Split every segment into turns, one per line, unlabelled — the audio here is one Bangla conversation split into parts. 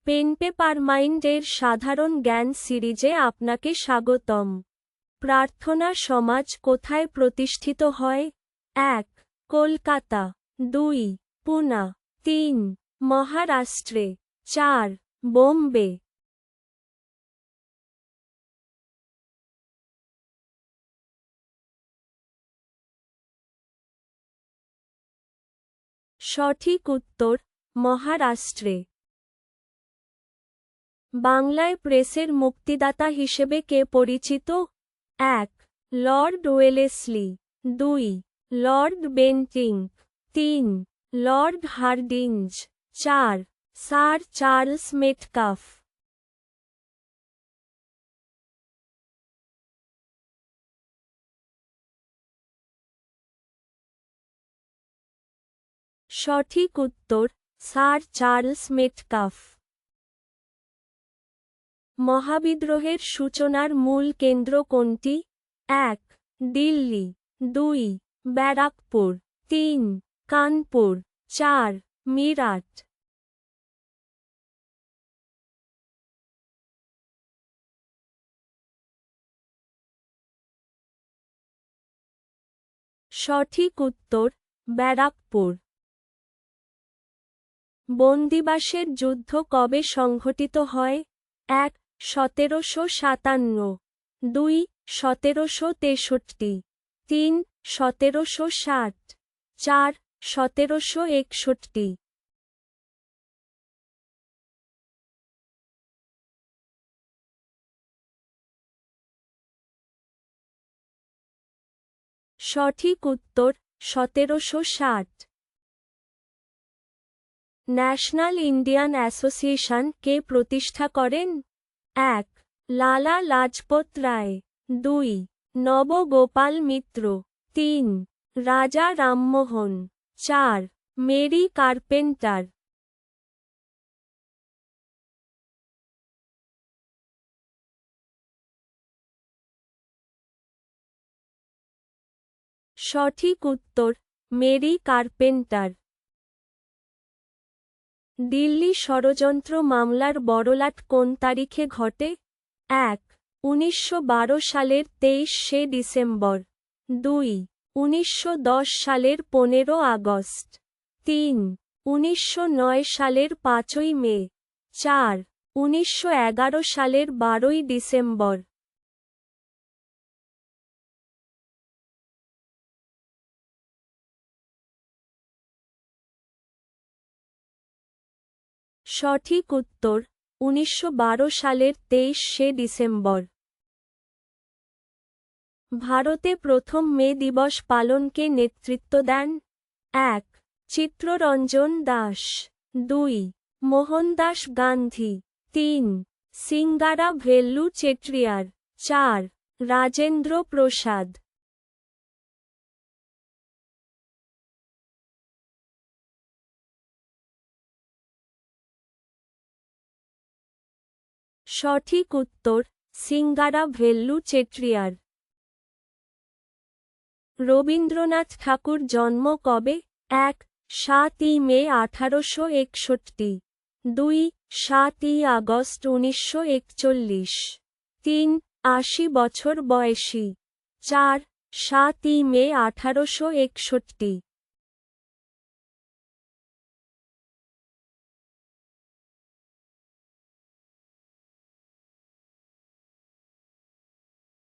পেন পেপার মাইন্ড এর সাধারণ জ্ঞান সিরিজে আপনাকে স্বাগতম। প্রার্থনা সমাজ কোথায় প্রতিষ্ঠিত হয়? 1. কলকাতা। 2. পুনা। 3. মহারাষ্ট্রে। 4. বোম্বে। সঠিক উত্তর মহারাষ্ট্রে। বাংলায় প্রেসের মুক্তিদাতা হিসেবে কে পরিচিত? 1. Lord Wellesley. 2. Lord Bentinck. 3. Lord Hardinge. 4. Sir Charles Metcalfe. সঠিক উত্তর স্যার চার্লস মেটকাফ। মহাবিদ্রোহের সূচনার মূল কেন্দ্র কোনটি? 1. দিল্লি। 2. ব্যারাকপুর। 3. কানপুর। 4. মিরাট। সঠিক উত্তর ব্যারাকপুর। বন্দিবাসের যুদ্ধ কবে সংঘটিত হয়? 1. 1757। 2. 1763। 3. 1760। 4. 1761। সঠিক উত্তর 1760। ন্যাশনাল ইন্ডিয়ান অ্যাসোসিয়েশন কে প্রতিষ্ঠা করেন? 1. লালা লাজপত রায়। 2. নবগোপাল মিত্র। 3. রাজা রামমোহন। 4. Mary carpenter. সঠিক উত্তর মেরি কার্পেন্টার। দিল্লি ষড়যন্ত্র মামলার বড়লাট কোন তারিখে ঘটে? 1. 1912 সালের 23শে ডিসেম্বর। 2. 1910 সালের 15 আগস্ট। 3. 1909 সালের 5ই মে। 4. 1911 সালের 12ই ডিসেম্বর। সঠিক উত্তর 1912 সালের 23শে ডিসেম্বর। ভারতে প্রথম মে দিবস পালনকে নেতৃত্ব দেন? 1. চিত্তরঞ্জন দাস। 2. মোহনদাস গান্ধী। 3. সিঙ্গারা ভেল্লু চেট্টিয়ার। 4. রাজেন্দ্র প্রসাদ। সঠিক উত্তর সিঙ্গারা ভেল্লু চেট্টিয়ার। রবীন্দ্রনাথ ঠাকুর জন্ম কবে? 1. 7ই মে 1861। 2. 7ই আগস্ট 1941। 3. 80 বছর বয়সী। 4. 7ই মে 1861।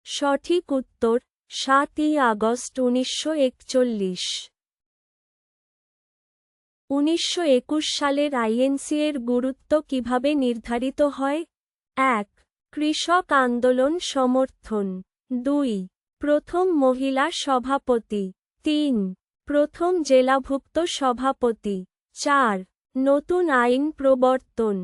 সঠিক উত্তর 7ই আগস্ট 1941। 1921 সালের আইএনসি এর গুরুত্ব কিভাবে নির্ধারিত হয়? 1. কৃষক আন্দোলন সমর্থন। 2. প্রথম মহিলা সভাপতি। 3. প্রথম জেলাভুক্ত সভাপতি। 4. নতুন আইন প্রবর্তন।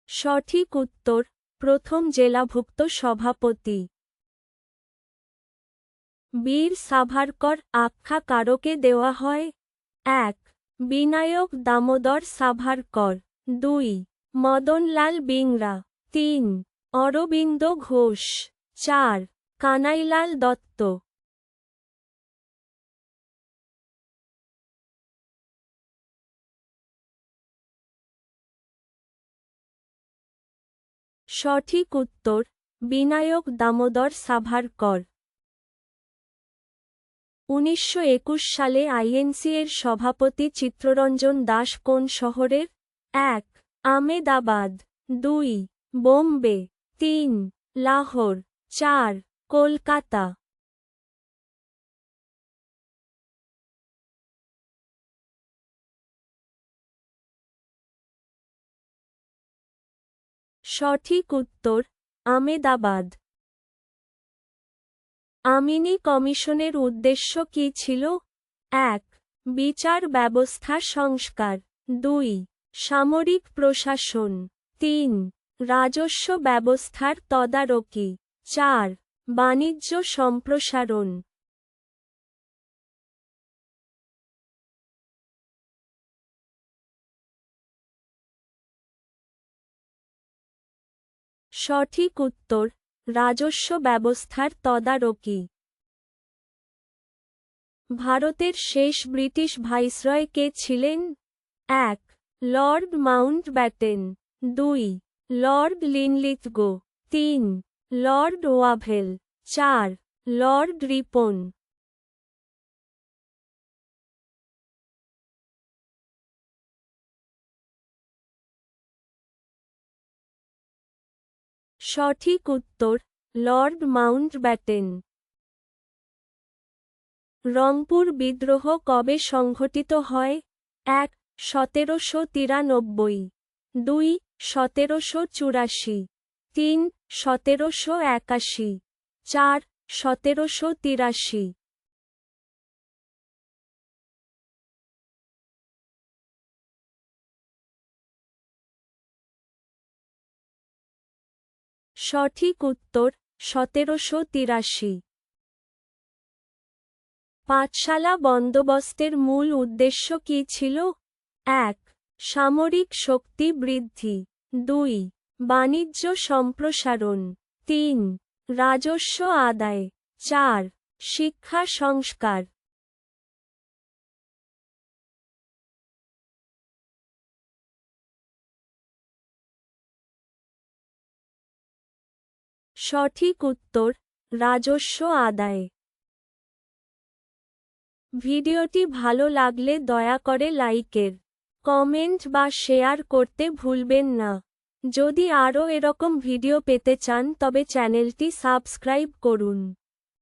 সঠিক উত্তর প্রথম জেলাভুক্ত সভাপতি। বীর সাভারকর আখ্যা কারকে দেওয়া হয়? 1. বিনায়ক দামোদর সাভারকর। 2. মদনলাল বিংরা। 3. অরবিন্দ ঘোষ। 4. কানাইলাল দত্ত। সঠিক উত্তর বিনায়ক দামোদর সাভারকর। 1921 সালে আইএনসি এর সভাপতি চিত্তরঞ্জন দাস কোন শহরের? 1. আমেদাবাদ, 2. বোম্বে, 3. লাহোর, 4. কলকাতা। সঠিক উত্তর আমেদাবাদ। আমিনি কমিশনের উদ্দেশ্য কী ছিল? 1. বিচার ব্যবস্থা সংস্কার, 2. সামরিক প্রশাসন, 3. রাজস্ব ব্যবস্থার তদারকি, 4. বাণিজ্য সম্প্রসারণ। সঠিক উত্তর রাজস্ব ব্যবস্থার তদারকি। ভারতের শেষ ব্রিটিশ ভাইসরয় কে ছিলেন? 1. Lord Mountbatten, 2. Lord Linlithgow, 3. Lord Wavell, 4. Lord Ripon. সঠিক উত্তর লর্ড মাউন্টব্যাটেন। রংপুর বিদ্রোহ কবে সংঘটিত হয়? 1. 1793, 2. 1784, 3. 1781, 4. 1783। সঠিক উত্তর 1783। পাঠশালা বন্দোবস্তের মূল উদ্দেশ্য কী ছিল? 1. সামরিক শক্তি বৃদ্ধি, 2. বাণিজ্য সম্প্রসারণ, 3. রাজস্ব আদায়, 4. শিক্ষা সংস্কার। সঠিক উত্তর রাজস্ব আদায়। ভিডিওটি ভালো লাগলে দয়া করে লাইকের, কমেন্ট বা শেয়ার করতে ভুলবেন না। যদি আরও এরকম ভিডিও পেতে চান তবে চ্যানেলটি সাবস্ক্রাইব করুন।